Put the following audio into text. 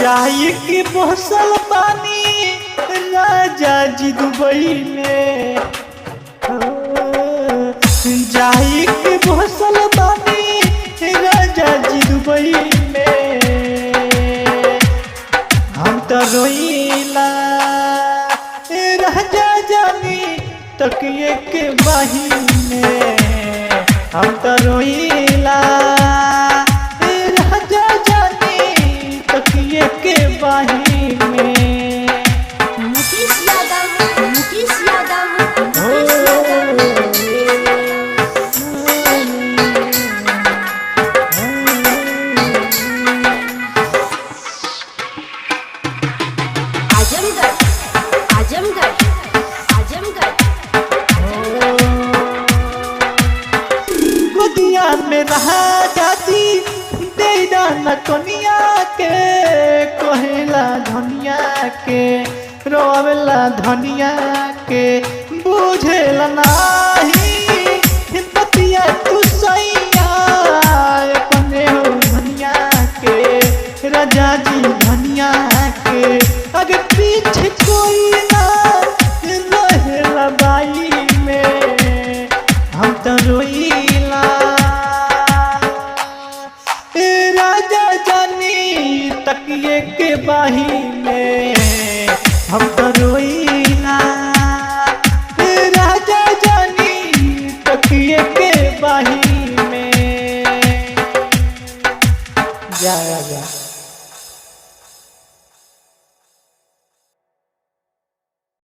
जाई की बसल पानी राजा जी दुबई में, जाई की बसल पानी राजा जी दुबई में। हम तो रोईला राजा जानी तकिए के बाही में, हम तो रोईला राजा जानी तकिए के बाही में। मुकेश यादव, मुकेश यादव, आजमगढ़, आजमगढ़, आजमगढ़। गोदिया में रहा जाती देदा न कोनिया के, कोहेला धनिया के रोवेला धनिया के, बुझेला नाही बतिया तू सैया अपने हो धनिया के राजा जी धनिया के। अगर पीछे कोई ना रहेला बाई में, हम तो रोईला राजा जानी तकिए के बाही में, हम तो रोईला राजा जानी तकिए के बाही में। जा राजा।